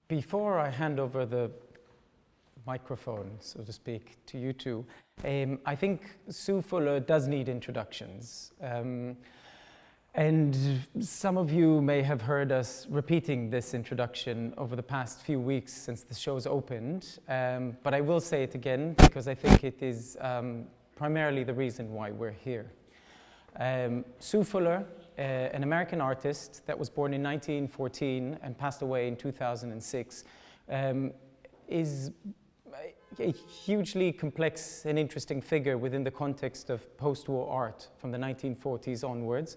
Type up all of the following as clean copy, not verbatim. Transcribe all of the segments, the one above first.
Before I hand over the microphone, so to speak, to you two, I think Sue Fuller does need introductions. And some of you may have heard us repeating this introduction over the past few weeks since the show's opened, but I will say it again because I think it is primarily the reason why we're here. Sue Fuller, an American artist that was born in 1914 and passed away in 2006, is a hugely complex and interesting figure within the context of post-war art from the 1940s onwards,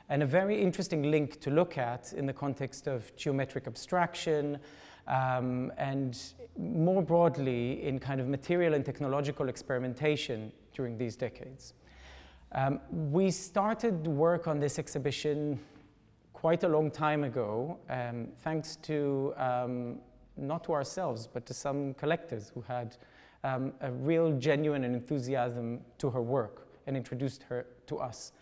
and a very interesting link to look at in the context of geometric abstraction, and more broadly in kind of material and technological experimentation during these decades. We started work on this exhibition quite a long time ago, thanks to, not to ourselves, but to some collectors who had a real genuine and enthusiasm to her work and introduced her to us.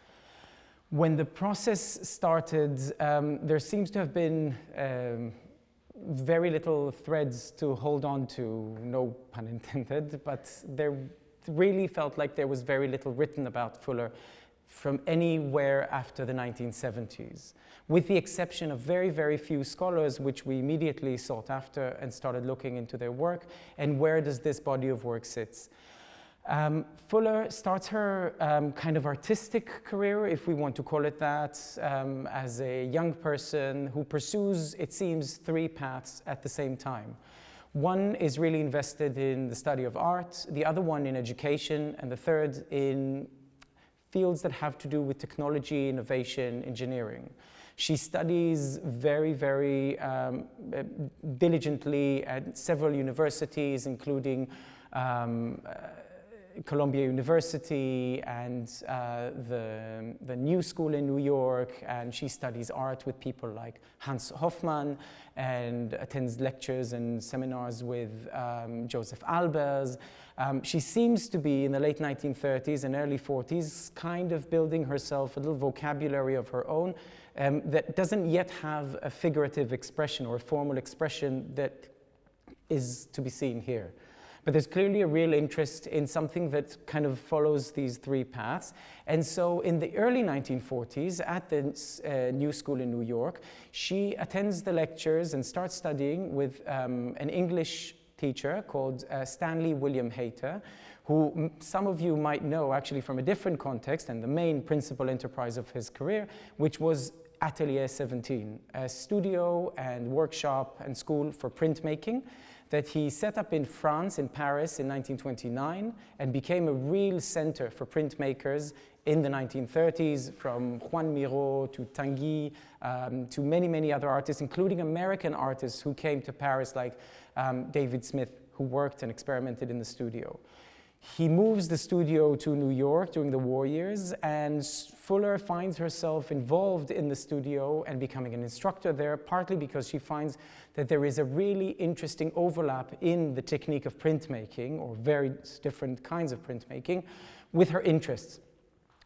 When the process started, there seems to have been very little threads to hold on to, no pun intended, but there really felt like there was very little written about Fuller from anywhere after the 1970s, with the exception of very, very few scholars, which we immediately sought after and started looking into their work, and where does this body of work sit. Fuller starts her kind of artistic career, if we want to call it that, as a young person who pursues, it seems, three paths at the same time. One is really invested in the study of art, the other one in education, and the third in fields that have to do with technology, innovation, engineering. She studies very, very diligently at several universities, including Columbia University and the New School in New York, and she studies art with people like Hans Hofmann and attends lectures and seminars with Joseph Albers. She seems to be, in the late 1930s and early 40s, kind of building herself a little vocabulary of her own that doesn't yet have a figurative expression or a formal expression that is to be seen here. But there's clearly a real interest in something that kind of follows these three paths. And so in the early 1940s, at the New School in New York, she attends the lectures and starts studying with an English teacher called Stanley William Hayter, who some of you might know actually from a different context and the main principal enterprise of his career, which was Atelier 17, a studio and workshop and school for printmaking that he set up in France, in Paris, in 1929, and became a real center for printmakers in the 1930s, from Juan Miro to Tanguy, to many, many other artists, including American artists who came to Paris, like David Smith, who worked and experimented in the studio. He moves the studio to New York during the war years, and Fuller finds herself involved in the studio and becoming an instructor there, partly because she finds that there is a really interesting overlap in the technique of printmaking, or very different kinds of printmaking, with her interests,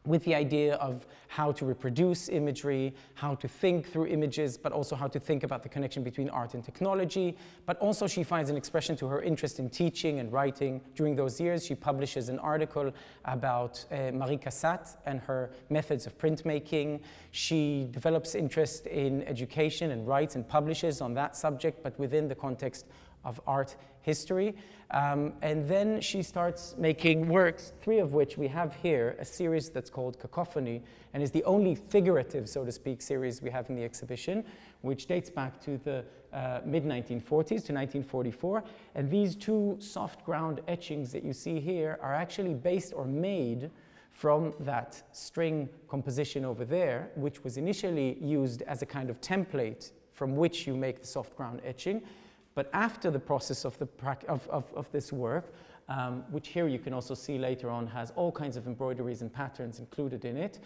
with the idea of how to reproduce imagery, how to think through images, but also how to think about the connection between art and technology. But also she finds an expression to her interest in teaching and writing. During those years, she publishes an article about Marie Cassatt and her methods of printmaking. She develops interest in education and writes and publishes on that subject, but within the context of art history. And then she starts making works, three of which we have here, a series that's called Cacophony, and is the only figurative, so to speak, series we have in the exhibition, which dates back to the mid-1940s to 1944. And these two soft ground etchings that you see here are actually based or made from that string composition over there, which was initially used as a kind of template from which you make the soft ground etching. But after the process of this work, which here you can also see later on has all kinds of embroideries and patterns included in it,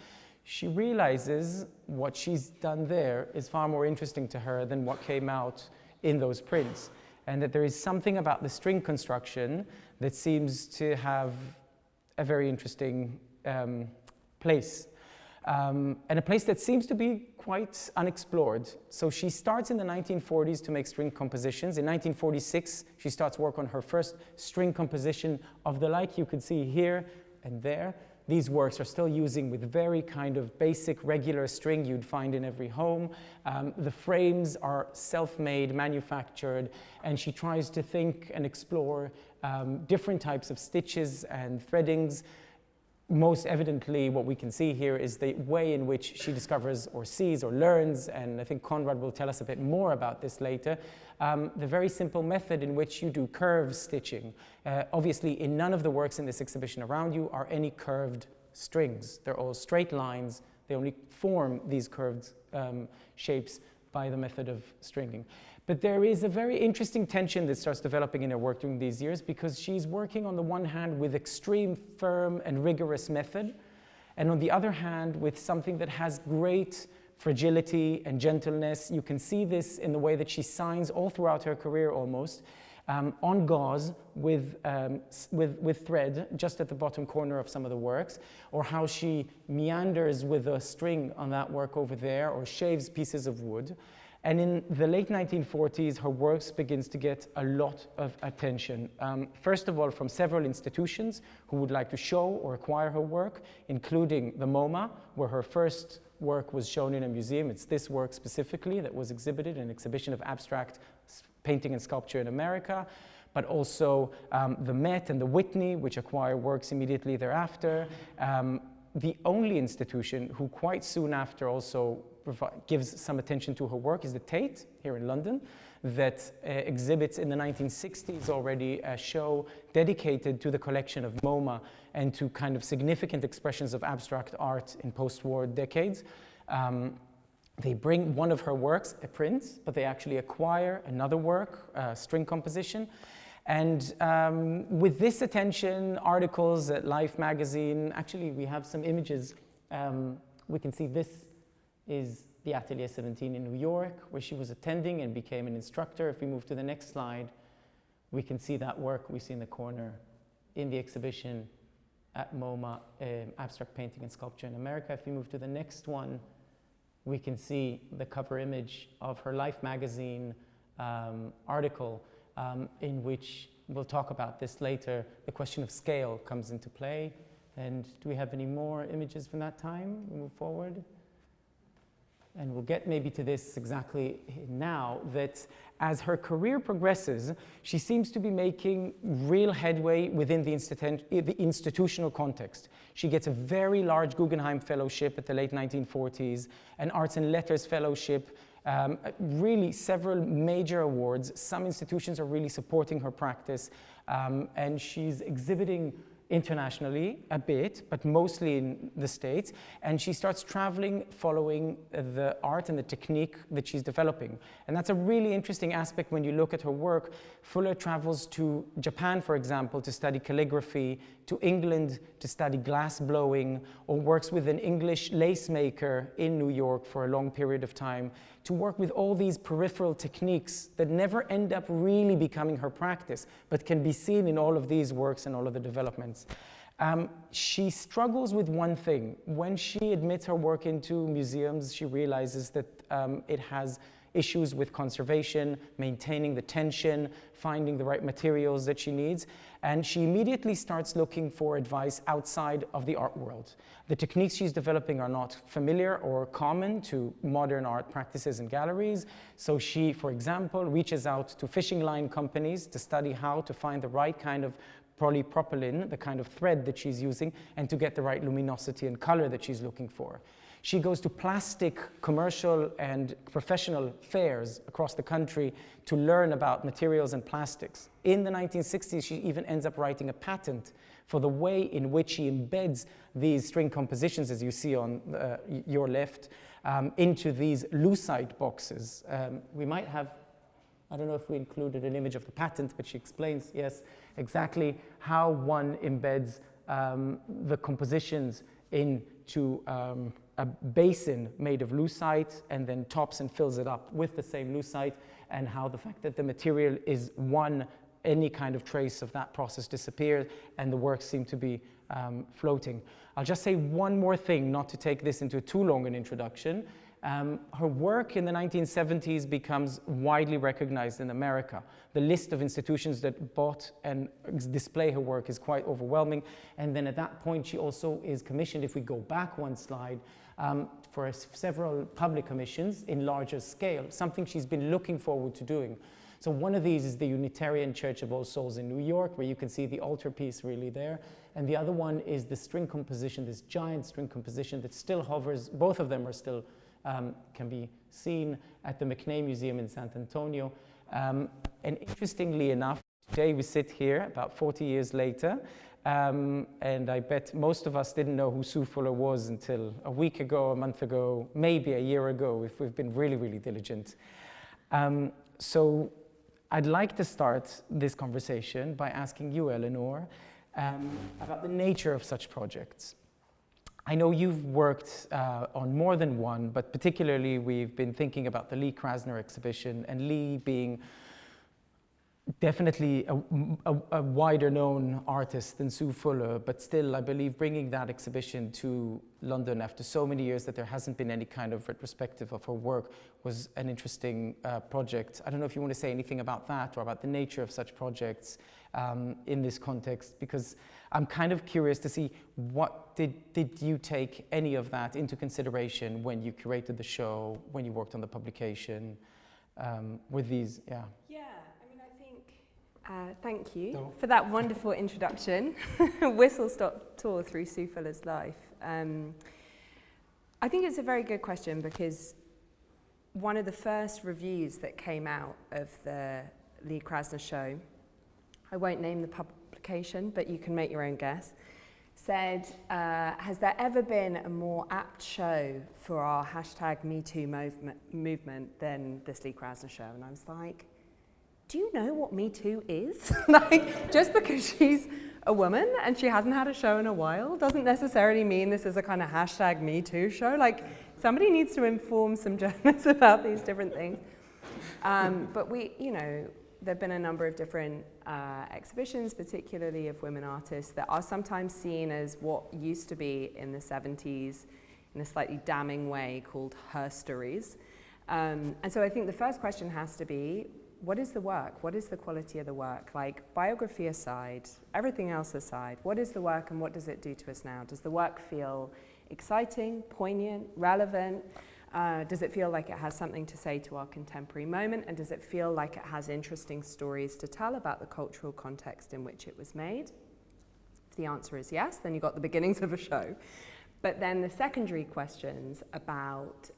she realizes what she's done there is far more interesting to her than what came out in those prints, and that there is something about the string construction that seems to have a very interesting place. and a place that seems to be quite unexplored. So she starts in the 1940s to make string compositions. In 1946, she starts work on her first string composition of the like you could see here and there. These works are still using with very kind of basic regular string you'd find in every home. The frames are self-made, manufactured, and she tries to think and explore different types of stitches and threadings. Most evidently, what we can see here is the way in which she discovers or sees or learns, and I think Conrad will tell us a bit more about this later, the very simple method in which you do curve stitching. Obviously, in none of the works in this exhibition around you are any curved strings. They're all straight lines. They only form these curved shapes by the method of stringing. But there is a very interesting tension that starts developing in her work during these years, because she's working on the one hand with extreme, firm, and rigorous method, and on the other hand with something that has great fragility and gentleness. You can see this in the way that she signs all throughout her career almost, on gauze with thread just at the bottom corner of some of the works, or how she meanders with a string on that work over there, or shaves pieces of wood. And in the late 1940s, her works begins to get a lot of attention. First of all, from several institutions who would like to show or acquire her work, including the MoMA, where her first work was shown in a museum. It's this work specifically that was exhibited in an exhibition of abstract painting and sculpture in America, but also the Met and the Whitney, which acquire works immediately thereafter. The only institution who quite soon after also gives some attention to her work is the Tate here in London, that exhibits in the 1960s already a show dedicated to the collection of MoMA and to kind of significant expressions of abstract art in post-war decades. They bring one of her works, a print, but they actually acquire another work, string composition. And with this attention, articles at Life magazine, actually we have some images. We can see this is the Atelier 17 in New York, where she was attending and became an instructor. If we move to the next slide, we can see that work we see in the corner in the exhibition at MoMA, Abstract Painting and Sculpture in America. If we move to the next one, we can see the cover image of her Life magazine article, in which we'll talk about this later. The question of scale comes into play. And do we have any more images from that time? We move forward. And we'll get maybe to this exactly now, that as her career progresses, she seems to be making real headway within the institutional context. She gets a very large Guggenheim Fellowship at the late 1940s, an Arts and Letters Fellowship, really several major awards. Some institutions are really supporting her practice, and she's exhibiting internationally a bit, but mostly in the States, and she starts traveling following the art and the technique that she's developing. And that's a really interesting aspect when you look at her work. Fuller travels to Japan, for example, to study calligraphy, to England to study glass blowing, or works with an English lace maker in New York for a long period of time, to work with all these peripheral techniques that never end up really becoming her practice, but can be seen in all of these works and all of the developments. She struggles with one thing. When she admits her work into museums, she realizes that it has issues with conservation, maintaining the tension, finding the right materials that she needs, and she immediately starts looking for advice outside of the art world. The techniques she's developing are not familiar or common to modern art practices and galleries, so she, for example, reaches out to fishing line companies to study how to find the right kind of polypropylene, the kind of thread that she's using, and to get the right luminosity and color that she's looking for. She goes to plastic commercial and professional fairs across the country to learn about materials and plastics. In the 1960s, she even ends up writing a patent for the way in which she embeds these string compositions, as you see on your left, into these lucite boxes. We might have, I don't know if we included an image of the patent, but she explains, yes, exactly how one embeds the compositions into a basin made of lucite and then tops and fills it up with the same lucite, and how the fact that the material is one any kind of trace of that process disappeared, and the works seem to be floating. I'll just say one more thing, not to take this into too long an introduction. Her work in the 1970s becomes widely recognized in America. The list of institutions that bought and display her work is quite overwhelming. And then at that point, she also is commissioned, if we go back one slide, for several public commissions in larger scale, something she's been looking forward to doing. So one of these is the Unitarian Church of All Souls in New York, where you can see the altarpiece really there. And the other one is the string composition, this giant string composition that still hovers. Both of them are still can be seen at the McNay Museum in San Antonio. And interestingly enough, today we sit here about 40 years later, and I bet most of us didn't know who Sue Fuller was until a week ago, a month ago, maybe a year ago, if we've been really, really diligent. So I'd like to start this conversation by asking you, Eleanor, about the nature of such projects. I know you've worked on more than one, but particularly we've been thinking about the Lee Krasner exhibition, and Lee being definitely a wider known artist than Sue Fuller, but still I believe bringing that exhibition to London after so many years that there hasn't been any kind of retrospective of her work was an interesting project. I don't know if you want to say anything about that or about the nature of such projects in this context, because I'm kind of curious to see what did you take any of that into consideration when you curated the show, when you worked on the publication with these, yeah. Yeah, I mean, I think, thank you for that wonderful introduction, whistle-stop tour through Sue Fuller's life. I think it's a very good question, because one of the first reviews that came out of the Lee Krasner show, I won't name the publication, but you can make your own guess, said, has there ever been a more apt show for our #MeToo movement than this Lee Krasner show? And I was like, do you know what Me Too is? Like, just because she's a woman and she hasn't had a show in a while doesn't necessarily mean this is a kind of #MeToo show. Like, somebody needs to inform some journalists about these different things. But we, you know, there have been a number of different exhibitions, particularly of women artists, that are sometimes seen as what used to be in the 70s in a slightly damning way called herstories. And so I think the first question has to be, what is the work? What is the quality of the work? Like, biography aside, everything else aside, what is the work and what does it do to us now? Does the work feel exciting, poignant, relevant? Does it feel like it has something to say to our contemporary moment? And does it feel like it has interesting stories to tell about the cultural context in which it was made? If the answer is yes, then you've got the beginnings of a show. But then the secondary questions about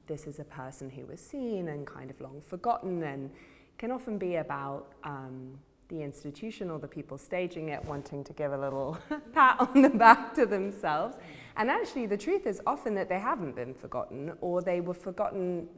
this is a person who was seen and kind of long forgotten, and can often be about the institution or the people staging it wanting to give a little pat on the back to themselves. And actually the truth is often that they haven't been forgotten, or they were forgotten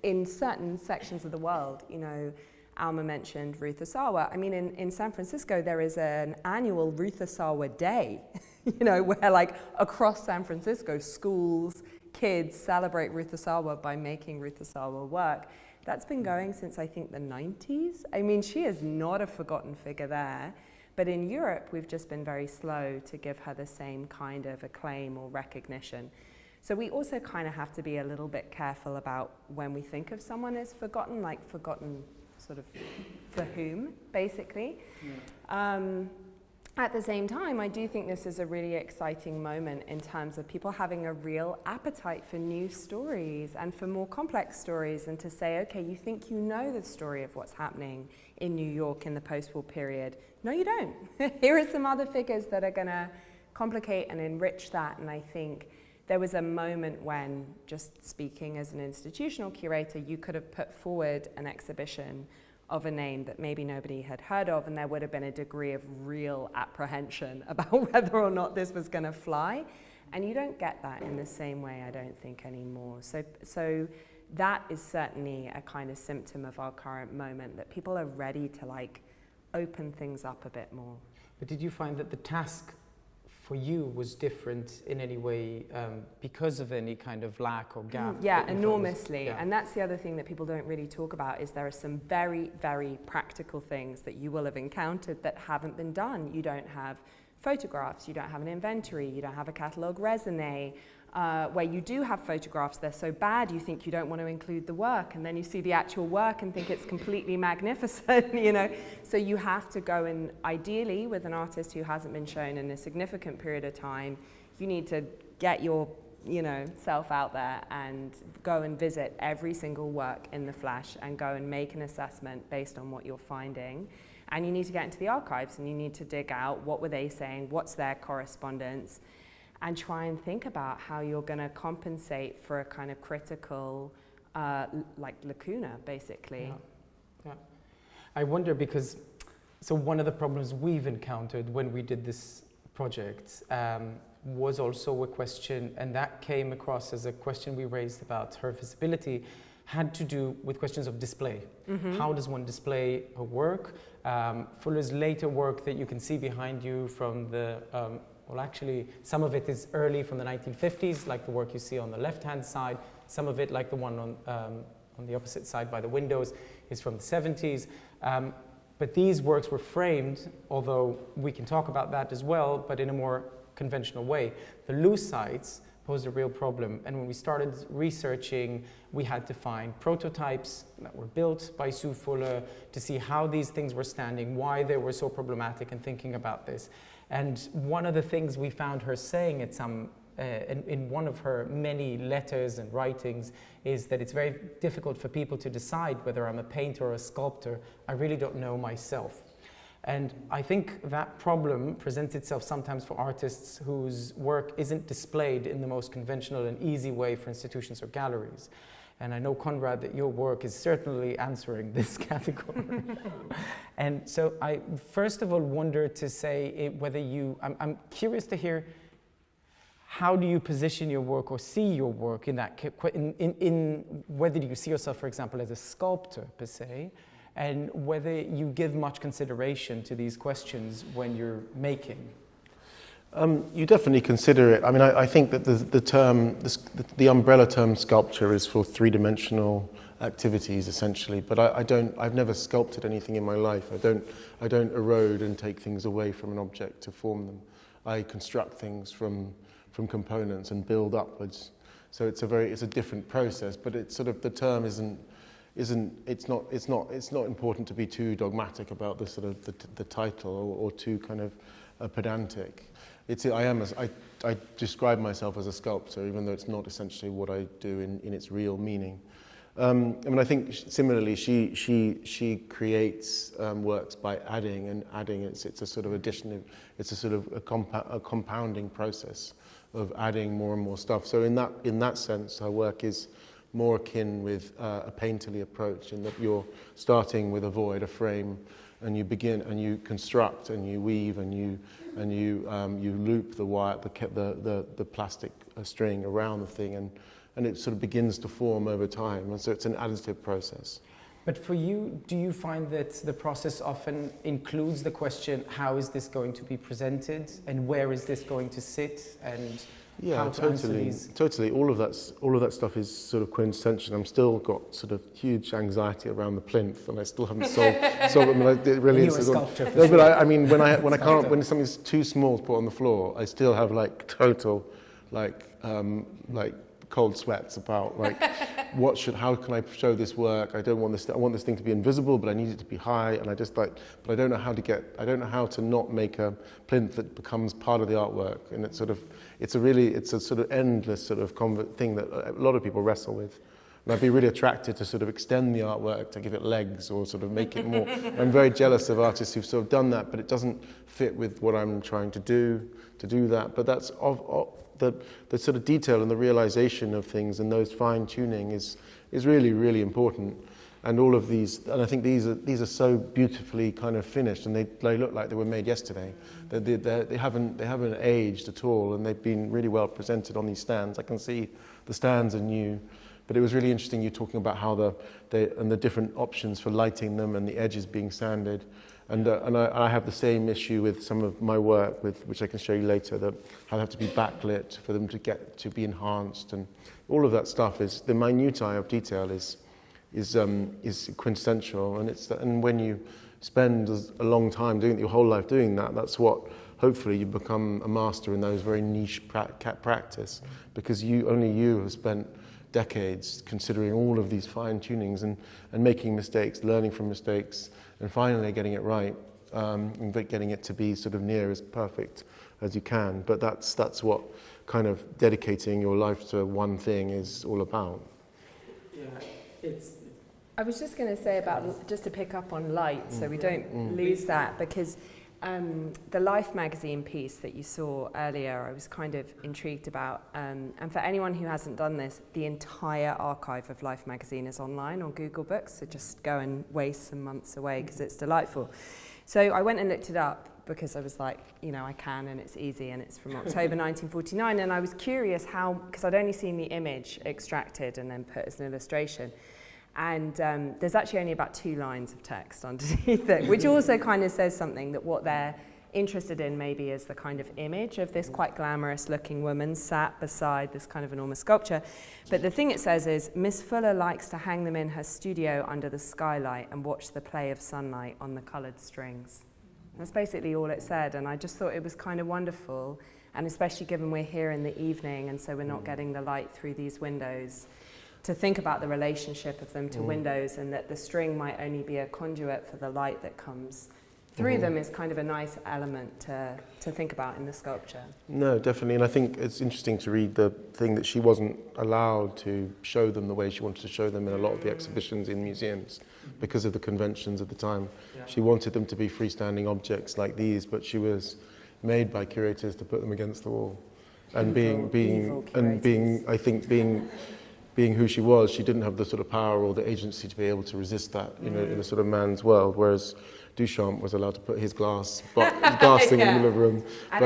in certain sections of the world. You know, Alma mentioned Ruth Asawa. I mean, in San Francisco, there is an annual Ruth Asawa Day, you know, where like across San Francisco, schools, kids celebrate Ruth Asawa by making Ruth Asawa work. That's been going since, I think, the 90s. I mean, she is not a forgotten figure there. But in Europe, we've just been very slow to give her the same kind of acclaim or recognition. So we also kind of have to be a little bit careful about when we think of someone as forgotten, like forgotten sort of for whom, basically. Yeah. At the same time, I do think this is a really exciting moment in terms of people having a real appetite for new stories and for more complex stories, and to say, okay, you think you know the story of what's happening in New York in the post-war period. No, you don't. Here are some other figures that are going to complicate and enrich that. And I think there was a moment when, just speaking as an institutional curator, you could have put forward an exhibition of a name that maybe nobody had heard of, and there would have been a degree of real apprehension about whether or not this was going to fly. And you don't get that in the same way, I don't think, anymore. So that is certainly a kind of symptom of our current moment, that people are ready to like open things up a bit more. But did you find that the task for you was different in any way because of any kind of lack or gap? Yeah, enormously. Yeah. And that's the other thing that people don't really talk about, is there are some very, very practical things that you will have encountered that haven't been done. You don't have photographs, you don't have an inventory, you don't have a catalogue raisonné. Where you do have photographs, they're so bad you think you don't want to include the work, and then you see the actual work and think it's completely magnificent, you know. So you have to go in, ideally with an artist who hasn't been shown in a significant period of time, you need to get your, you know, self out there and go and visit every single work in the flesh and go and make an assessment based on what you're finding. And you need to get into the archives and you need to dig out what were they saying, what's their correspondence, and try and think about how you're going to compensate for a kind of critical, like lacuna, basically. Yeah. I wonder because, so one of the problems we've encountered when we did this project was also a question, and that came across as a question we raised about her visibility, had to do with questions of display. Mm-hmm. How does one display her work? Fuller's later work that you can see behind you from the well, actually, some of it is early from the 1950s, like the work you see on the left-hand side. Some of it, like the one on the opposite side by the windows, is from the 70s. But these works were framed, although we can talk about that as well, but in a more conventional way. The loose sides posed a real problem. And when we started researching, we had to find prototypes that were built by Sue Fuller to see how these things were standing, why they were so problematic, and thinking about this. And one of the things we found her saying at in one of her many letters and writings is that it's very difficult for people to decide whether I'm a painter or a sculptor. I really don't know myself. And I think that problem presents itself sometimes for artists whose work isn't displayed in the most conventional and easy way for institutions or galleries. And I know, Conrad, that your work is certainly answering this category. And so I first of all wonder to say whether I'm curious to hear, how do you position your work or see your work in that, in whether you see yourself, for example, as a sculptor per se, and whether you give much consideration to these questions when you're making? You definitely consider it. I mean, I think that the umbrella term sculpture is for three-dimensional activities essentially. But I've never sculpted anything in my life. I don't erode and take things away from an object to form them. I construct things from components and build upwards. So it's a different process. But it's sort of, the term it's not important to be too dogmatic about the sort of the title or too kind of pedantic. I describe myself as a sculptor, even though it's not essentially what I do in its real meaning. I mean, I think similarly, she creates works by adding and adding. It's a sort of addition. It's a sort of a compounding process of adding more and more stuff. So in that sense, her work is more akin with a painterly approach, in that you're starting with a void, a frame, and you begin and you construct and you weave and you loop the wire, the plastic string around the thing, and it sort of begins to form over time. And so it's an additive process. But for you, do you find that the process often includes the question, how is this going to be presented, and where is this going to sit, and how to answer these? Totally. All of that stuff is sort of quintessential. I'm still got sort of huge anxiety around the plinth, and I still haven't solved it. I mean, it really is. No, but I mean, when something's too small to put on the floor, I still have like total, like cold sweats about like how can I show this work? I want this thing to be invisible, but I need it to be high, and but I don't know how to not make a plinth that becomes part of the artwork. And it's a sort of endless sort of thing that a lot of people wrestle with. And I'd be really attracted to sort of extend the artwork, to give it legs, or sort of make it more. I'm very jealous of artists who've sort of done that, but it doesn't fit with what I'm trying to do that. But that's the sort of detail and the realization of things and those fine tuning is really, really important. And all of these, and I think these are so beautifully kind of finished, and they look like they were made yesterday. They haven't aged at all, and they've been really well presented on these stands. I can see the stands are new, but it was really interesting you talking about how the different options for lighting them and the edges being sanded. And I have the same issue with some of my work, which I can show you later, that I have to be backlit for them to be enhanced, and all of that stuff is the minutiae of detail is quintessential, and when you spend a long time doing it, your whole life doing that, that's what hopefully you become a master in those very niche practice, because only you have spent decades considering all of these fine tunings and making mistakes, learning from mistakes, and finally getting it right, and getting it to be sort of near as perfect as you can. But that's what kind of dedicating your life to one thing is all about. Yeah, I was just going to say about, just to pick up on light, so we don't lose that, because the Life magazine piece that you saw earlier, I was kind of intrigued about. And for anyone who hasn't done this, the entire archive of Life magazine is online on Google Books, so just go and waste some months away because it's delightful. So I went and looked it up because I was like, I can, and it's easy, and it's from October 1949, and I was curious how, because I'd only seen the image extracted and then put as an illustration. And there's actually only about 2 lines of text underneath it, which also kind of says something, that what they're interested in maybe is the kind of image of this quite glamorous looking woman sat beside this kind of enormous sculpture. But the thing it says is, Miss Fuller likes to hang them in her studio under the skylight and watch the play of sunlight on the coloured strings. That's basically all it said, and I just thought it was kind of wonderful, and especially given we're here in the evening and so we're not getting the light through these windows, to think about the relationship of them to windows, and that the string might only be a conduit for the light that comes through them is kind of a nice element to think about in the sculpture. No, definitely, and I think it's interesting to read the thing that she wasn't allowed to show them the way she wanted to show them in a lot of the exhibitions in museums because of the conventions of the time. Yeah. She wanted them to be freestanding objects like these, but she was made by curators to put them against the wall. And being who she was, she didn't have the sort of power or the agency to be able to resist that, in a sort of man's world. Whereas Duchamp was allowed to put his glass thing in the middle of the room. But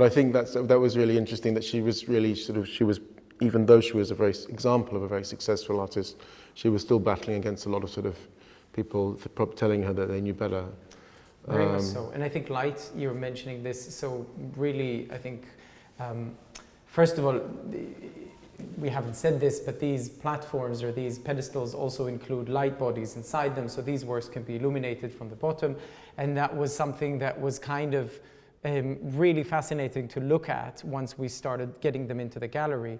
I think that was really interesting. That she was even though she was a very example of a very successful artist, she was still battling against a lot of sort of people telling her that they knew better. Very much so. And I think light, you're mentioning this, so really, I think. First of all, we haven't said this, but these platforms or these pedestals also include light bodies inside them, so these works can be illuminated from the bottom, and that was something that was kind of really fascinating to look at once we started getting them into the gallery.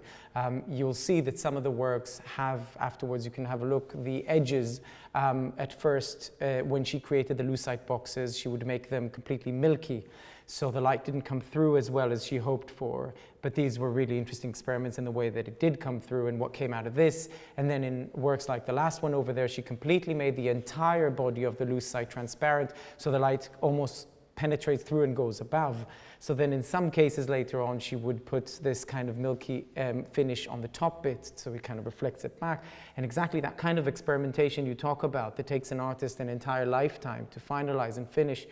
You'll see that some of the works have, afterwards you can have a look, the edges at first, when she created the lucite boxes, she would make them completely milky. So the light didn't come through as well as she hoped for. But these were really interesting experiments in the way that it did come through and what came out of this. And then in works like the last one over there, she completely made the entire body of the lucite transparent, so the light almost penetrates through and goes above. So then in some cases later on, she would put this kind of milky finish on the top bit, so it kind of reflects it back. And exactly that kind of experimentation you talk about, that takes an artist an entire lifetime to finalize and finish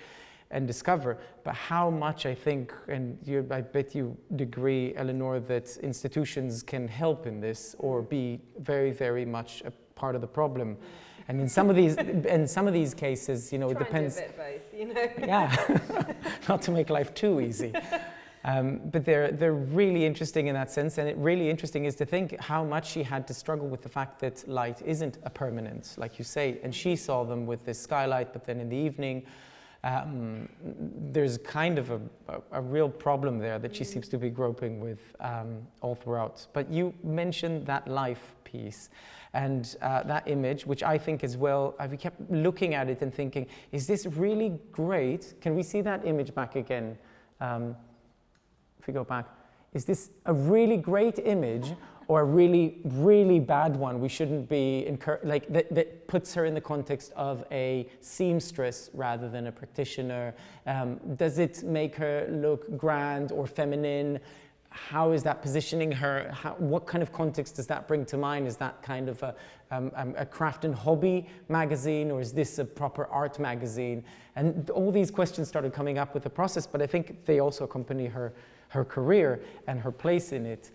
and discover. But how much I think, and I bet you agree, Eleanor, that institutions can help in this or be very, very much a part of the problem. And in some of these cases, it depends. To do a bit both, Yeah, not to make life too easy. But they're really interesting in that sense, and it really interesting is to think how much she had to struggle with the fact that light isn't a permanent, like you say, and she saw them with this skylight, but then in the evening, there's kind of a real problem there that she seems to be groping with all throughout. But you mentioned that life piece and that image, which I think as well, I kept looking at it and thinking, is this really great? Can we see that image back again? If we go back, is this a really great image or a really, really bad one? We shouldn't be, that puts her in the context of a seamstress rather than a practitioner. Does it make her look grand or feminine? How is that positioning her? What kind of context does that bring to mind? Is that kind of a craft and hobby magazine, or is this a proper art magazine? And all these questions started coming up with the process, but I think they also accompany her career and her place in it.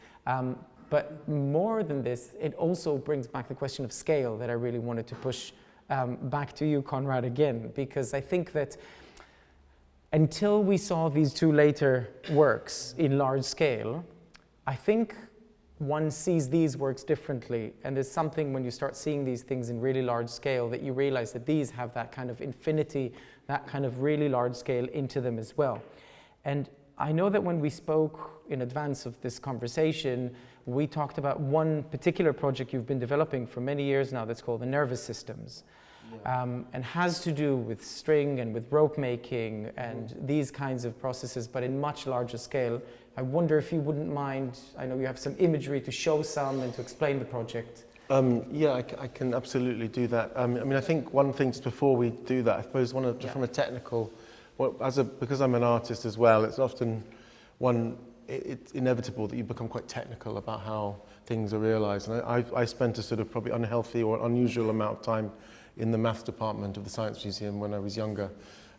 But more than this, it also brings back the question of scale that I really wanted to push back to you, Conrad, again, because I think that until we saw these two later works in large scale, I think one sees these works differently. And there's something when you start seeing these things in really large scale that you realize that these have that kind of infinity, that kind of really large scale into them as well. And I know that when we spoke in advance of this conversation, we talked about one particular project you've been developing for many years now that's called the nervous systems. And has to do with string and with rope making and these kinds of processes, but in much larger scale. I wonder if you wouldn't mind, I know you have some imagery to show some and to explain the project. Yeah, I can absolutely do that. I mean, I think one thing just before we do that, I suppose from a technical, because I'm an artist as well, it's often it's inevitable that you become quite technical about how things are realized. And I spent a sort of probably unhealthy or unusual amount of time in the maths department of the Science Museum when I was younger.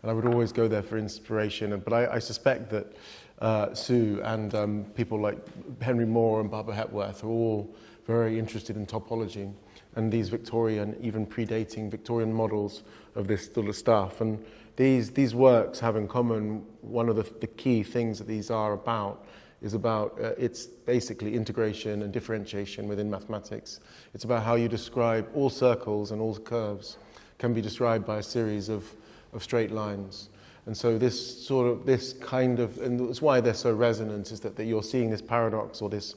And I would always go there for inspiration. But I suspect that Sue and people like Henry Moore and Barbara Hepworth are all very interested in topology and these Victorian, even predating Victorian models of this sort of stuff. And these works have in common, one of the key things that these are about is about, it's basically integration and differentiation within mathematics. It's about how you describe all circles and all curves can be described by a series of straight lines. And so this kind of, and that's why they're so resonant, is that you're seeing this paradox or this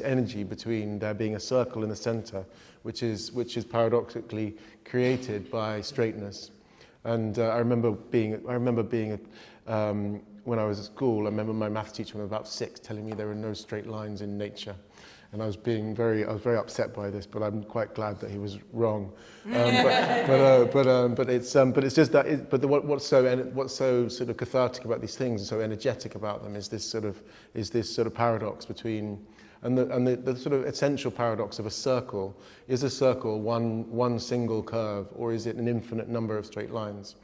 energy between there being a circle in the center, which is paradoxically created by straightness. And I remember being when I was at school, I remember my maths teacher when I was about 6 telling me there are no straight lines in nature. And I was very upset by this, but I'm quite glad that he was wrong. But it's just that. What's so sort of cathartic about these things and so energetic about them is this sort of paradox between, and the sort of essential paradox of a circle. Is a circle one single curve, or is it an infinite number of straight lines?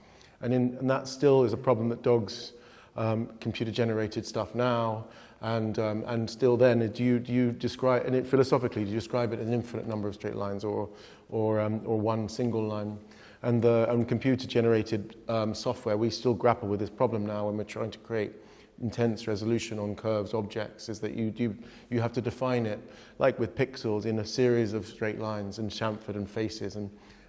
And that still is a problem that dogs computer-generated stuff now. And still then, do you describe, and philosophically, do you describe it as an infinite number of straight lines or one single line? And the computer-generated software, we still grapple with this problem now when we're trying to create intense resolution on curves, objects, is that you have to define it, like with pixels, in a series of straight lines and chamfered and faces.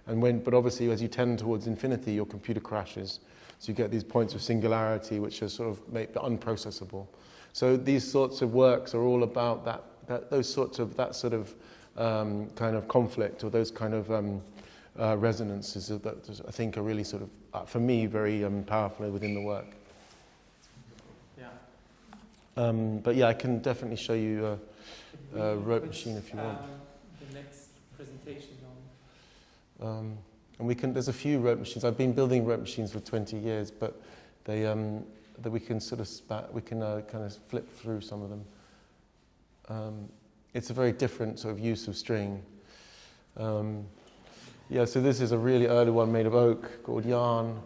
But obviously, as you tend towards infinity, your computer crashes. So you get these points of singularity, which are sort of unprocessable. So these sorts of works are all about that sort of kind of conflict, or those kind of resonances that I think are really sort of, for me, very powerful within the work. Yeah. But yeah, I can definitely show you a rope machine if you want. The next presentation on. And there's a few rope machines. I've been building rope machines for 20 years, but that we can sort of kind of flip through some of them. It's a very different sort of use of string. Yeah, so this is a really early one made of oak called yarn,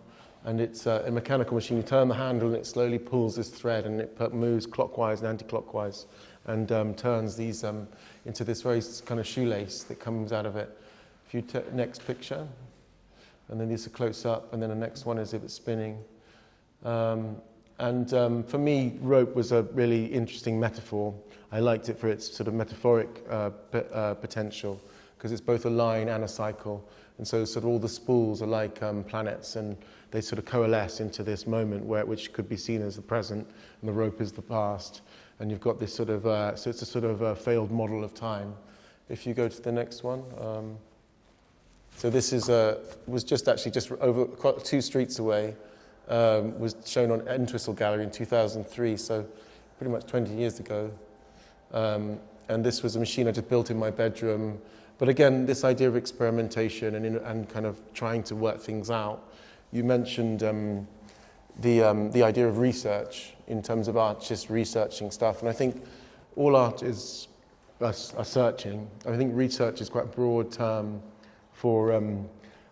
and it's a mechanical machine. You turn the handle and it slowly pulls this thread, and it moves clockwise and anti-clockwise, and turns these into this very kind of shoelace that comes out of it. If you next picture, and then this is a close up, and then the next one is if it's spinning. For me, rope was a really interesting metaphor. I liked it for its sort of metaphoric potential, because it's both a line and a cycle. And so sort of all the spools are like planets, and they sort of coalesce into this moment which could be seen as the present, and the rope is the past. And you've got this sort of, so it's a sort of failed model of time. If you go to the next one. So this was just over 2 streets away. Was shown on Entwistle Gallery in 2003, so pretty much 20 years ago. And this was a machine I just built in my bedroom. But again, this idea of experimentation and kind of trying to work things out. You mentioned the idea of research in terms of art, just researching stuff. And I think all art is searching. I think research is quite a broad term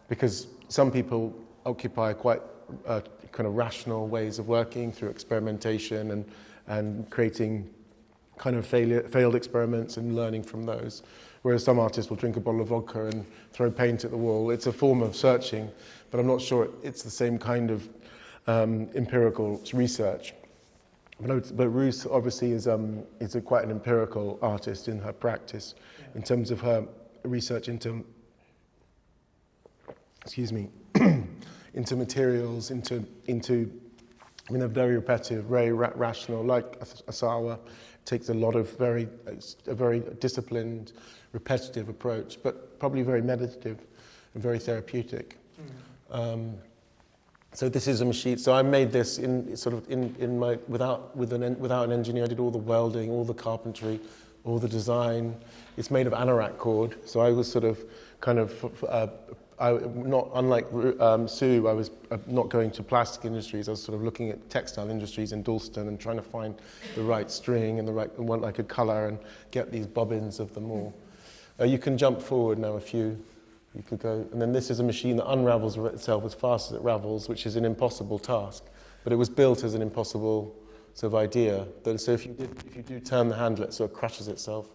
because some people occupy quite kind of rational ways of working through experimentation and creating kind of failed experiments and learning from those. Whereas some artists will drink a bottle of vodka and throw paint at the wall. It's a form of searching, but I'm not sure it's the same kind of empirical research. But Ruth obviously is quite an empirical artist in her practice, in terms of her research into, into materials, they're very repetitive, very rational, like Asawa. Takes a lot of a very disciplined, repetitive approach, but probably very meditative and very therapeutic. So this is a machine. So I made this without an engineer. I did all the welding, all the carpentry, all the design. It's made of anorak cord. So I was not unlike Sue. I was not going to plastic industries. I was sort of looking at textile industries in Dalston and trying to find the right string and the right one I could colour and get these bobbins of them all. You can jump forward now a few. You could go, and then this is a machine that unravels itself as fast as it ravels, which is an impossible task. But it was built as an impossible sort of idea. So if you do turn the handle, it sort of crushes itself.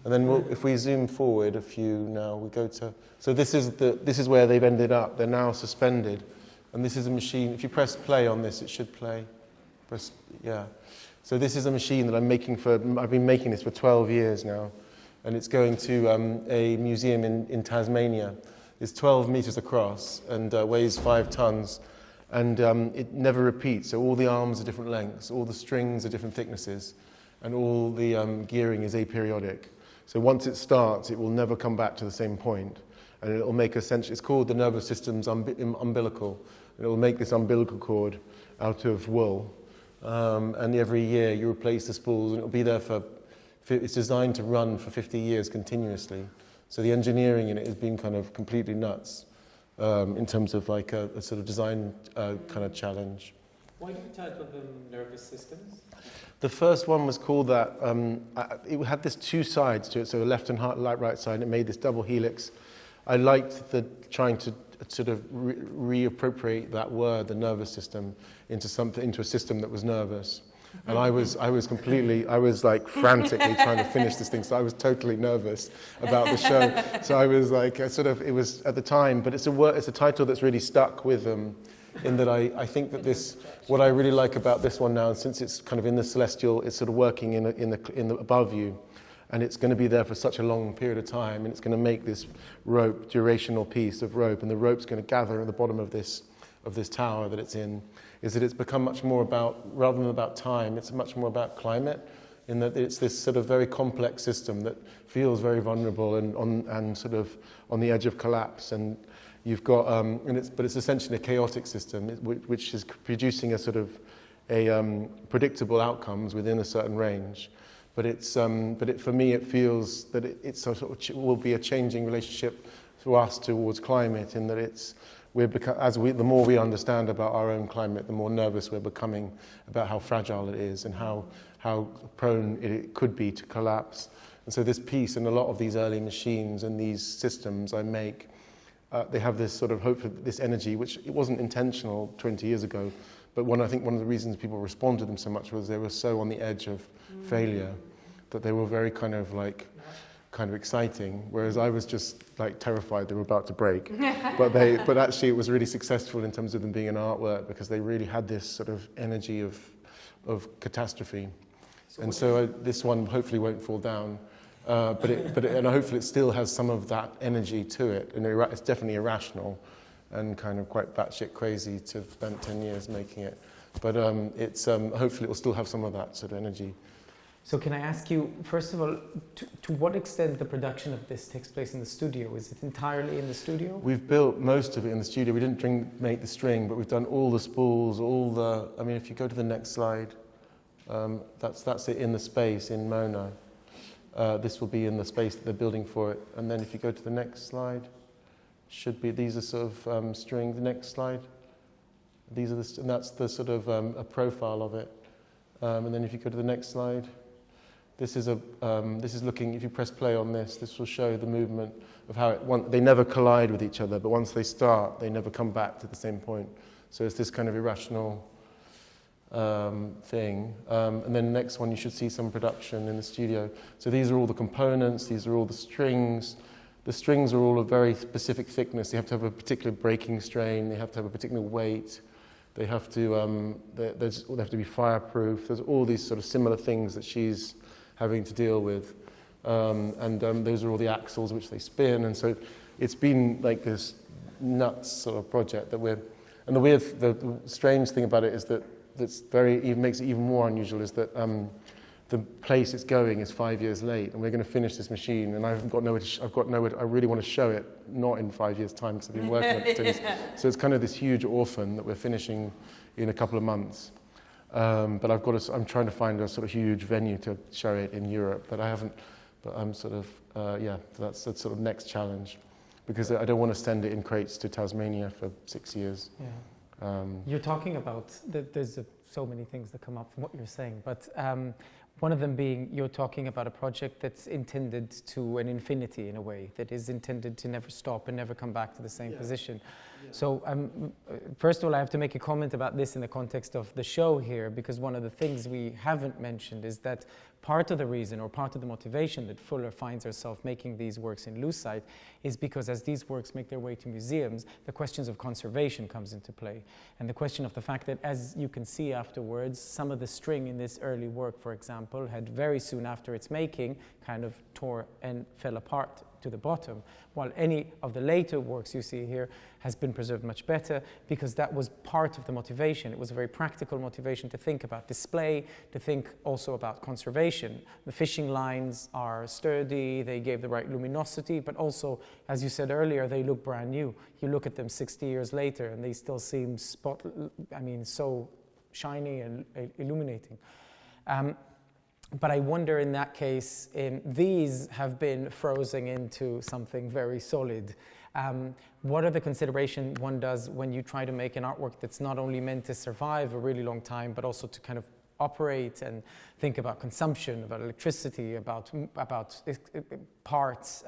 And then if we zoom forward a few now, we go to. So this is where they've ended up. They're now suspended, and this is a machine. If you press play on this, it should play. So this is a machine that I've been making this for 12 years now. And it's going to a museum in Tasmania. It's 12 meters across and weighs 5 tons. And it never repeats, so all the arms are different lengths, all the strings are different thicknesses, and all the gearing is aperiodic. So once it starts, it will never come back to the same point. And it'll make it's called the nervous system's umbilical. And it'll make this umbilical cord out of wool. And every year you replace the spools, and it'll be there it's designed to run for 50 years continuously. So the engineering in it has been kind of completely nuts in terms of like a sort of design kind of challenge. Why do you title them nervous systems? The first one was called that. It had this 2 sides to it, so a left and right side, and it made this double helix. I liked trying to sort of reappropriate that word, the nervous system, into a system that was nervous. And I was like frantically trying to finish this thing, so I was totally nervous about the show. So I was like, it was at the time, but it's a title that's really stuck with them, in that I think that what I really like about this one now, since it's kind of in the celestial, it's sort of working in the above you, and it's going to be there for such a long period of time, and it's going to make this rope, durational piece of rope, and the rope's going to gather at the bottom of this tower that it's in. Is that it's become much more about, rather than about time, it's much more about climate, in that it's this sort of very complex system that feels very vulnerable and sort of on the edge of collapse. And you've got, but it's essentially a chaotic system, which is producing a sort of predictable outcomes within a certain range. But for me, it feels that it's sort of will be a changing relationship to us towards climate, in that the more we understand about our own climate, the more nervous we're becoming about how fragile it is and how prone it could be to collapse. And so this piece and a lot of these early machines and these systems I make, they have this sort of hope for this energy, which it wasn't intentional 20 years ago, but I think one of the reasons people responded to them so much was they were so on the edge of failure that they were very kind of exciting, whereas I was just like terrified they were about to break. But actually it was really successful in terms of them being an artwork, because they really had this sort of energy of catastrophe. So this one hopefully won't fall down, and hopefully it still has some of that energy to it, and it's definitely irrational and kind of quite batshit crazy to have spent 10 years making it. But hopefully it will still have some of that sort of energy. So can I ask you, first of all, to what extent the production of this takes place in the studio? Is it entirely in the studio? We've built most of it in the studio. We didn't make the string, but we've done all the spools, if you go to the next slide, that's it in the space in Mona. This will be in the space that they're building for it. And then if you go to the next slide, these are sort of string, the next slide. And that's the sort of a profile of it. And then if you go to the next slide, this is looking, if you press play on this will show the movement of how they never collide with each other, but once they start, they never come back to the same point. So it's this kind of irrational thing. And then the next one, you should see some production in the studio. So these are all the components, these are all the strings. The strings are all of very specific thickness. They have to have a particular breaking strain, they have to have a particular weight, they have to, they have to be fireproof. There's all these sort of similar things that she's having to deal with. Those are all the axles which they spin, and so it's been like this nuts sort of project that we're, and the strange thing about it is that makes it even more unusual is that the place it's going is 5 years late, and we're going to finish this machine, and I really want to show it, not in 5 years' time, because I've been working on it for 2 years. So it's kind of this huge orphan that we're finishing in a couple of months. But I'm trying to find a sort of huge venue to show it in Europe, but I haven't, but I'm sort of, that's the sort of next challenge, because I don't want to send it in crates to Tasmania for 6 years. Yeah. You're talking about, there's so many things that come up from what you're saying, but one of them being you're talking about a project that's intended to an infinity in a way, that is intended to never stop and never come back to the same position. Yeah. So first of all, I have to make a comment about this in the context of the show here, because one of the things we haven't mentioned is that part of the reason or part of the motivation that Fuller finds herself making these works in Lucite is because as these works make their way to museums, the questions of conservation comes into play. And the question of the fact that, as you can see afterwards, some of the string in this early work, for example, had very soon after its making kind of tore and fell apart to the bottom, while any of the later works you see here has been preserved much better, because that was part of the motivation. It was a very practical motivation to think about display, to think also about conservation. The fishing lines are sturdy, they gave the right luminosity, but also, as you said earlier, they look brand new. You look at them 60 years later and they still seem so shiny and illuminating. But I wonder in that case, these have been frozen into something very solid. What are the considerations one does when you try to make an artwork that's not only meant to survive a really long time, but also to kind of operate and think about consumption, about electricity, about parts?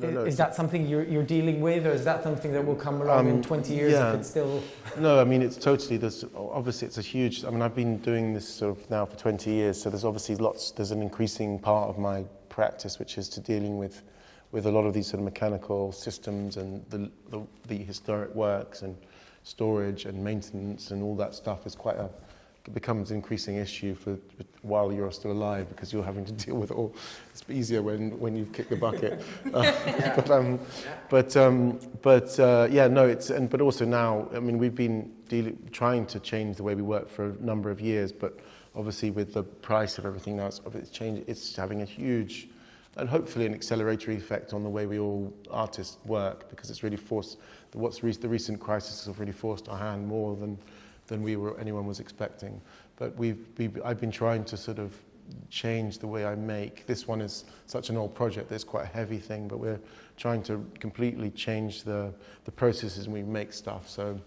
Is that something you're dealing with, or is that something that will come along in 20 years if it's still... No, I mean, it's totally, obviously it's a huge, I've been doing this sort of now for 20 years, so there's obviously there's an increasing part of my practice which is to dealing with a lot of these sort of mechanical systems and the historic works and storage and maintenance and all that stuff is it becomes an increasing issue while you're still alive, because you're having to deal with it all. It's easier when you've kicked the bucket. But also now, I mean, we've been trying to change the way we work for a number of years, but obviously with the price of everything now, it's having a huge and hopefully an acceleratory effect on the way we all artists work, because it's really the recent crisis has really forced our hand more than anyone was expecting. But I've been trying to sort of change the way I make. This one is such an old project that it's quite a heavy thing, but we're trying to completely change the processes when we make stuff. So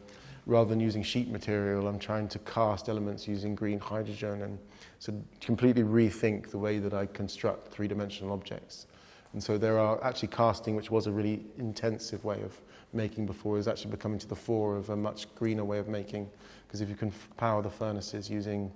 rather than using sheet material, I'm trying to cast elements using green hydrogen, and so completely rethink the way that I construct three-dimensional objects. And so there are actually casting, which was a really intensive way of making before, is actually becoming to the fore of a much greener way of making, because if you can power the furnaces using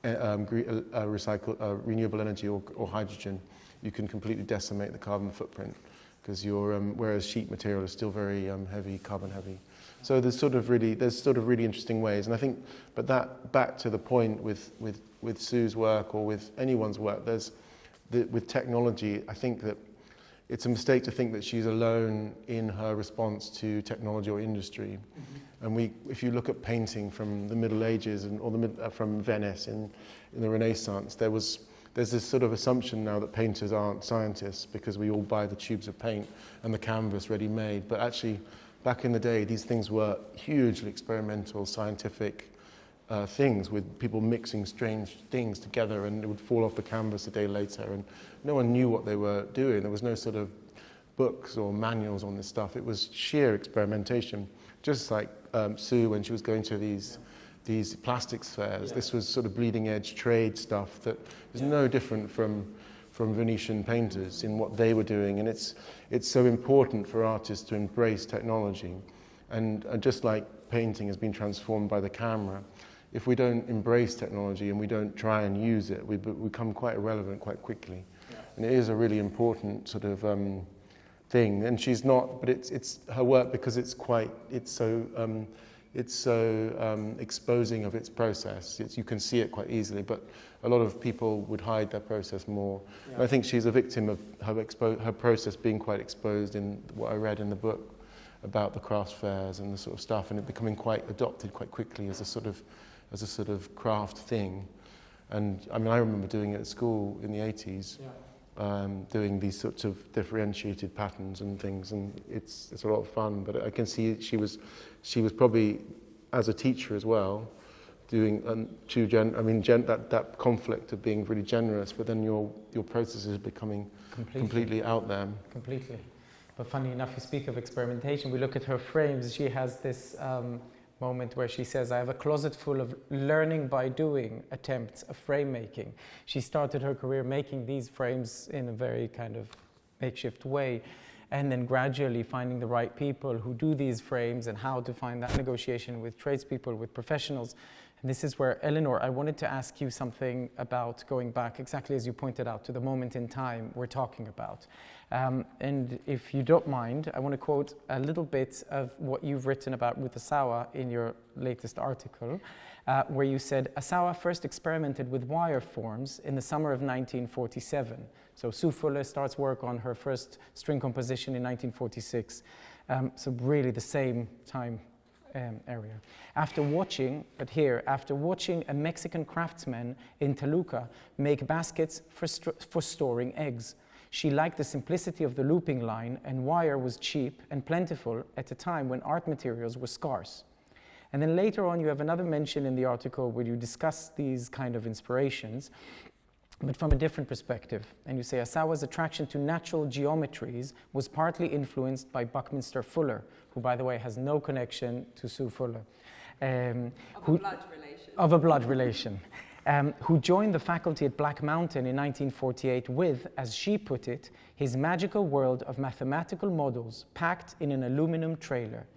renewable energy or hydrogen, you can completely decimate the carbon footprint, because whereas sheet material is still very heavy, carbon heavy. So there's sort of really interesting ways, and I think, but that back to the point with Sue's work or with anyone's work, with technology, I think that it's a mistake to think that she's alone in her response to technology or industry. Mm-hmm. And if you look at painting from the Middle Ages from Venice in the Renaissance, there's this sort of assumption now that painters aren't scientists because we all buy the tubes of paint and the canvas ready-made. But actually, back in the day, these things were hugely experimental, scientific things, with people mixing strange things together, and it would fall off the canvas a day later, and no one knew what they were doing. There was no sort of books or manuals on this stuff. It was sheer experimentation, just like Sue when she was going to these plastics fairs. Yeah. This was sort of bleeding edge trade stuff that is no different from Venetian painters in what they were doing, and it's so important for artists to embrace technology, and just like painting has been transformed by the camera, if we don't embrace technology and we don't try and use it, we become quite irrelevant quite quickly. Yeah. And it is a really important sort of thing. And she's not, but it's her work because it's so exposing of its process. You can see it quite easily, but a lot of people would hide their process more. Yeah. And I think she's a victim of her process being quite exposed in what I read in the book about the crafts fairs and the sort of stuff, and it becoming quite adopted quite quickly as a sort of craft thing. And I mean, I remember doing it at school in the 80s, doing these sorts of differentiated patterns and things, and it's a lot of fun. But I can see she was probably, as a teacher as well, doing that conflict of being really generous, but then your process is becoming completely out there. Completely. But funny enough, you speak of experimentation. We look at her frames. She has this moment where she says, I have a closet full of learning by doing attempts of frame making. She started her career making these frames in a very kind of makeshift way, and then gradually finding the right people who do these frames and how to find that negotiation with tradespeople, with professionals. And this is where, Eleanor, I wanted to ask you something about going back, exactly as you pointed out, to the moment in time we're talking about. And if you don't mind, I want to quote a little bit of what you've written about with Asawa in your latest article, where you said, Asawa first experimented with wire forms in the summer of 1947. So Sue Fuller starts work on her first string composition in 1946. So really the same time area. After watching a Mexican craftsman in Toluca make baskets for storing eggs. She liked the simplicity of the looping line, and wire was cheap and plentiful at a time when art materials were scarce. And then later on, you have another mention in the article where you discuss these kind of inspirations, but from a different perspective. And you say Asawa's attraction to natural geometries was partly influenced by Buckminster Fuller, who, by the way, has no connection to Sue Fuller. Of a blood relation. Who joined the faculty at Black Mountain in 1948 with, as she put it, his magical world of mathematical models packed in an aluminum trailer.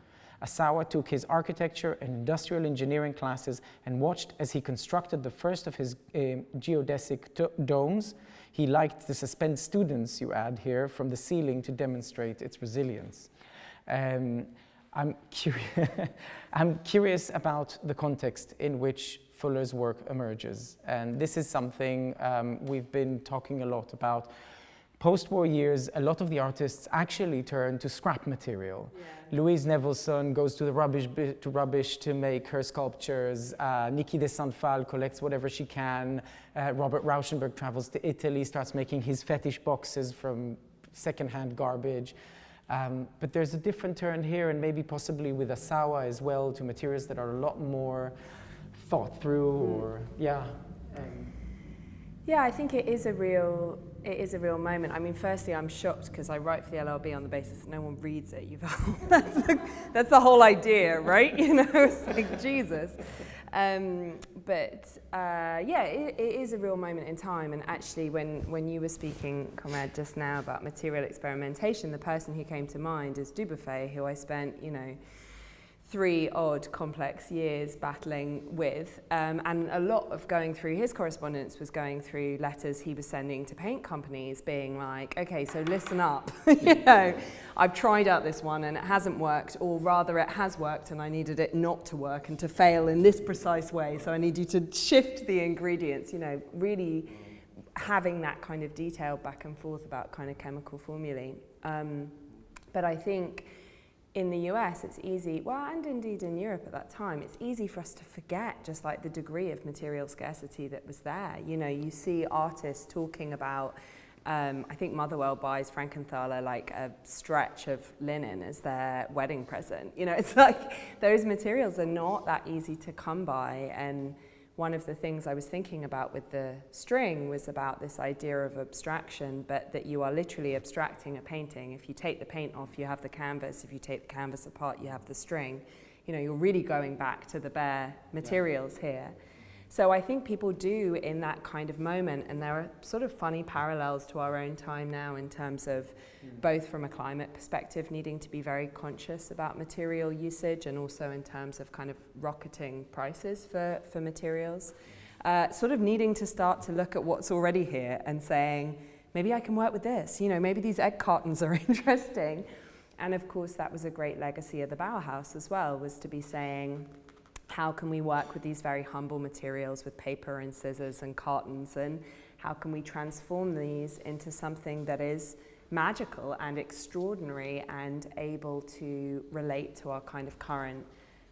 Asawa took his architecture and industrial engineering classes and watched as he constructed the first of his geodesic domes. He liked to suspend students, you add here, from the ceiling to demonstrate its resilience. I'm curious about the context in which Fuller's work emerges, and this is something we've been talking a lot about. Post-war years, a lot of the artists actually turn to scrap material. Yeah. Louise Nevelson goes to the rubbish to make her sculptures. Niki de Sanfal collects whatever she can. Robert Rauschenberg travels to Italy, starts making his fetish boxes from secondhand garbage. But there's a different turn here, and maybe possibly with Asawa as well, to materials that are a lot more thought through, or yeah. Yeah, I think it is a real moment. I mean, firstly, I'm shocked because I write for the LLB on the basis that no one reads it. That's the whole idea, right? You know, it's like Jesus. Yeah, it is a real moment in time. And actually, when you were speaking, Conrad, just now about material experimentation, the person who came to mind is Dubuffet, who I spent, 3 odd complex years battling with, and a lot of going through his correspondence was going through letters he was sending to paint companies being like, okay, so listen up, I've tried out this one and it hasn't worked, or rather it has worked and I needed it not to work and to fail in this precise way, so I need you to shift the ingredients, really having that kind of detail back and forth about kind of chemical formulae. But I think in the US, it's easy, well, and indeed in Europe at that time, it's easy for us to forget just like the degree of material scarcity that was there. You see artists talking about, I think Motherwell buys Frankenthaler like a stretch of linen as their wedding present. It's like those materials are not that easy to come by. And one of the things I was thinking about with the string was about this idea of abstraction, but that you are literally abstracting a painting. If you take the paint off, you have the canvas. If you take the canvas apart, you have the string. You're really going back to the bare materials here. So I think people do in that kind of moment, and there are sort of funny parallels to our own time now in terms of both from a climate perspective, needing to be very conscious about material usage, and also in terms of kind of rocketing prices for materials. Sort of needing to start to look at what's already here and saying, maybe I can work with this, you know, maybe these egg cartons are interesting. And of course, that was a great legacy of the Bauhaus as well, was to be saying, how can we work with these very humble materials with paper and scissors and cartons, and how can we transform these into something that is magical and extraordinary and able to relate to our kind of current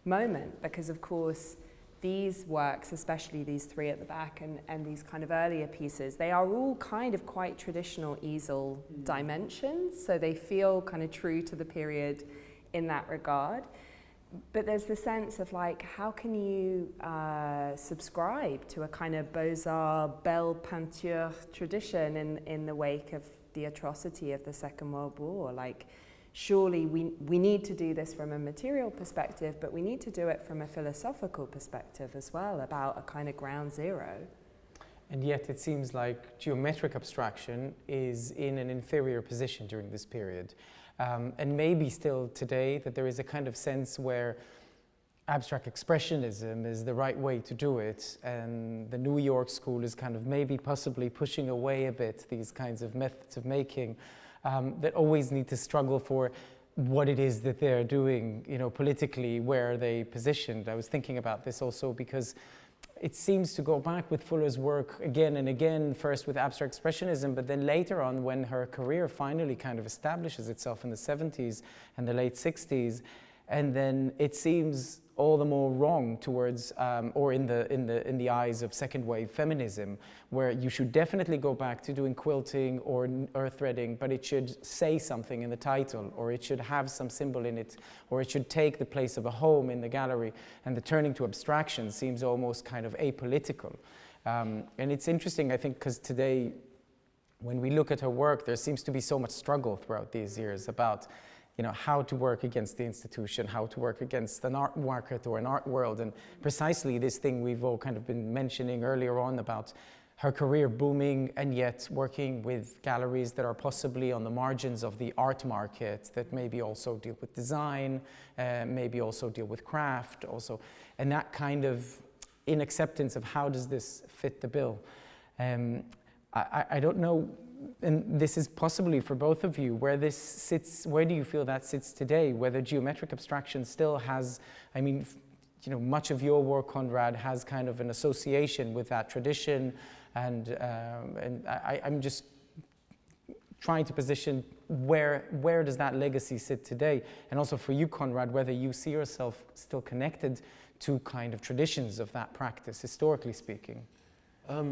moment? Because of course, these works, especially these three at the back and these kind of earlier pieces, they are all kind of quite traditional easel dimensions, so they feel kind of true to the period in that regard. But there's the sense of like, how can you subscribe to a kind of Beaux-Arts, belle peinture tradition in the wake of the atrocity of the Second World War? Like, surely we need to do this from a material perspective, but we need to do it from a philosophical perspective as well, about a kind of ground zero. And yet it seems like geometric abstraction is in an inferior position during this period. And maybe still today that there is a kind of sense where abstract expressionism is the right way to do it, and the New York school is kind of maybe possibly pushing away a bit these kinds of methods of making that always need to struggle for what it is that they're doing, you know, politically, where are they positioned. I was thinking about this also because it seems to go back with Fuller's work again and again, first with abstract expressionism, but then later on when her career finally kind of establishes itself in the 70s and the late 60s, and then it seems all the more wrong towards, or in the eyes of second wave feminism, where you should definitely go back to doing quilting or threading, but it should say something in the title, or it should have some symbol in it, or it should take the place of a home in the gallery. And the turning to abstraction seems almost kind of apolitical. And it's interesting, I think, because today, when we look at her work, there seems to be so much struggle throughout these years about, you know, how to work against the institution, how to work against an art market or an art world. And precisely this thing we've all kind of been mentioning earlier on about her career booming and yet working with galleries that are possibly on the margins of the art market, that maybe also deal with design, maybe also deal with craft also. And that kind of inacceptance of how does this fit the bill. I don't know, and this is possibly for both of you, where this sits, where do you feel that sits today? Whether geometric abstraction still has, I mean, you know, much of your work, Conrad, has kind of an association with that tradition, and I'm just trying to position where does that legacy sit today? And also for you, Conrad, whether you see yourself still connected to kind of traditions of that practice, historically speaking. I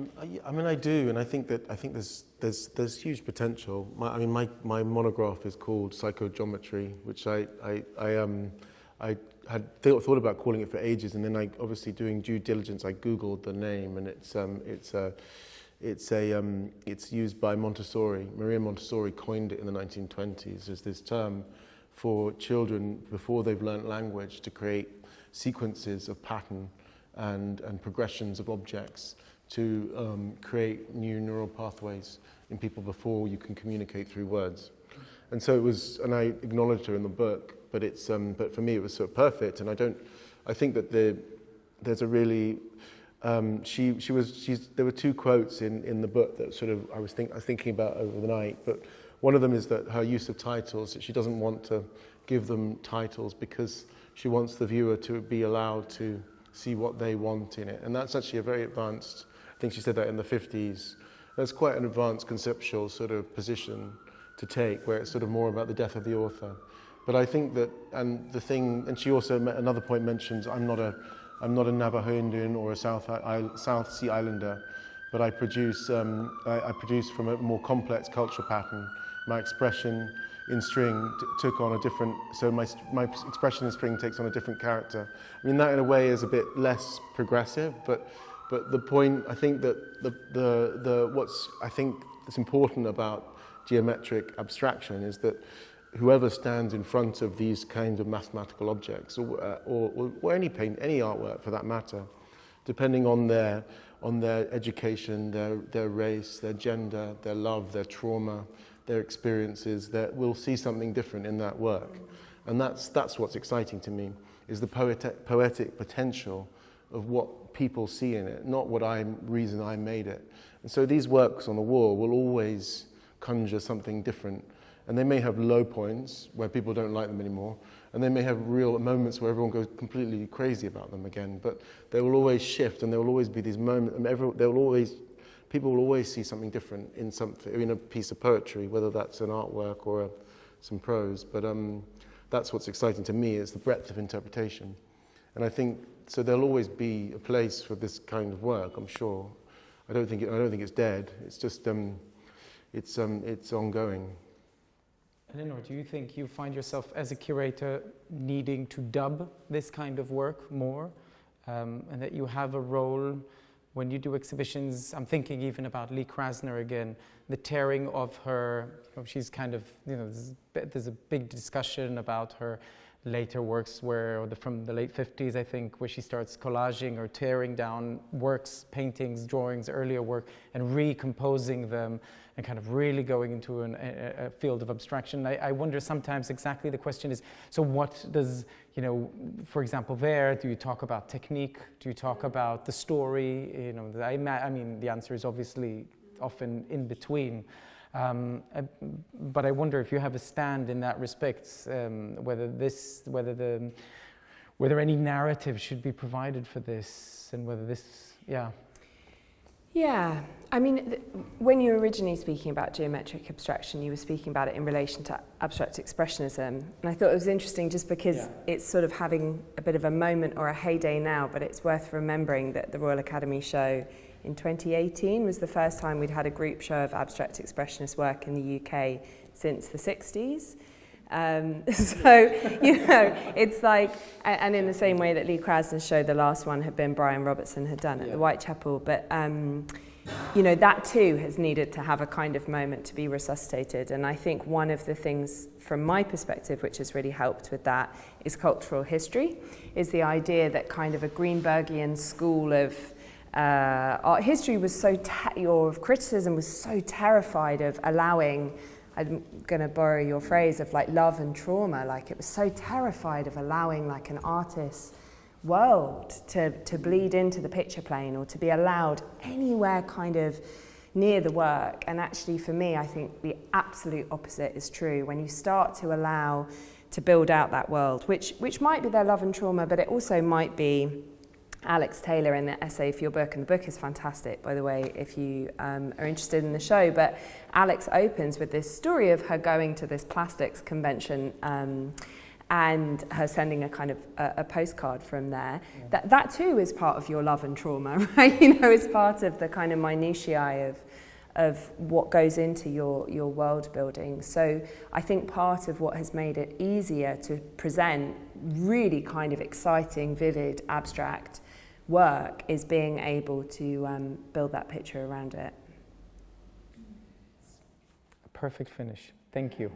mean, I do, and I think there's huge potential. My monograph is called Psychogeometry, which I had thought about calling it for ages, and then I obviously doing due diligence, I googled the name, and it's used by Montessori. Maria Montessori coined it in the 1920s as this term for children before they've learnt language to create sequences of pattern and progressions of objects to create new neural pathways in people before you can communicate through words. And so it was, and I acknowledged her in the book, but but for me it was sort of perfect. And I think that there's a really, there were two quotes in the book that sort of I was thinking about over the night, but one of them is that her use of titles, that she doesn't want to give them titles because she wants the viewer to be allowed to see what they want in it. And that's actually a very advanced, I think she said that in the 50s. That's quite an advanced conceptual sort of position to take, where it's sort of more about the death of the author. But I think that, and she also, another point mentions, I'm not a Navajo Indian or a South Sea Islander, but I produce from a more complex cultural pattern. My expression in string took on a different, so my expression in string takes on a different character. I mean, that in a way is a bit less progressive, but the point, I think that what's I think is important about geometric abstraction is that whoever stands in front of these kinds of mathematical objects, or any paint, any artwork for that matter, depending on their education, their race, their gender, their love, their trauma, their experiences, that we'll see something different in that work. And that's what's exciting to me, is the poetic potential of what people see in it, not what reason I made it. And so these works on the wall will always conjure something different. And they may have low points where people don't like them anymore, and they may have real moments where everyone goes completely crazy about them again, but they will always shift, and there will always be these moments, and people will always see something different in a piece of poetry, whether that's an artwork or some prose. But that's what's exciting to me, is the breadth of interpretation. And I think, so there'll always be a place for this kind of work, I'm sure. I don't think it's dead. It's just, it's ongoing. Eleanor, do you think you find yourself as a curator needing to dub this kind of work more, and that you have a role when you do exhibitions? I'm thinking even about Lee Krasner again, the tearing of her, she's kind of, there's a big discussion about her later works from the late 50s, I think, where she starts collaging or tearing down works, paintings, drawings, earlier work, and recomposing them, and kind of really going into a field of abstraction. I wonder sometimes exactly the question is, so what does, for example, do you talk about technique? Do you talk about the story? I mean, the answer is obviously often in between. But I wonder if you have a stand in that respect, whether any narrative should be provided for this, and whether this, Yeah, I mean, when you were originally speaking about geometric abstraction, you were speaking about it in relation to abstract expressionism. And I thought it was interesting just because it's sort of having a bit of a moment or a heyday now, but it's worth remembering that the Royal Academy show in 2018 was the first time we'd had a group show of abstract expressionist work in the UK since the 60s. So, it's like, and in the same way that Lee Krasner's show, the last one had been Brian Robertson had done at the Whitechapel, but that too has needed to have a kind of moment to be resuscitated. And I think one of the things from my perspective which has really helped with that is cultural history, is the idea that kind of a Greenbergian school of art history was of criticism was so terrified of allowing, I'm going to borrow your phrase, of like love and trauma, like it was so terrified of allowing like an artist's world to bleed into the picture plane, or to be allowed anywhere kind of near the work. And actually for me, I think the absolute opposite is true. When you start to allow to build out that world, which might be their love and trauma, but it also might be Alex Taylor in the essay for your book, and the book is fantastic, by the way, if you are interested in the show. But Alex opens with this story of her going to this plastics convention and her sending a kind of a postcard from there. That too is part of your love and trauma, right? It's part of the kind of minutiae of what goes into your world building. So I think part of what has made it easier to present really kind of exciting, vivid, abstract work is being able to build that picture around it. A perfect finish. Thank you.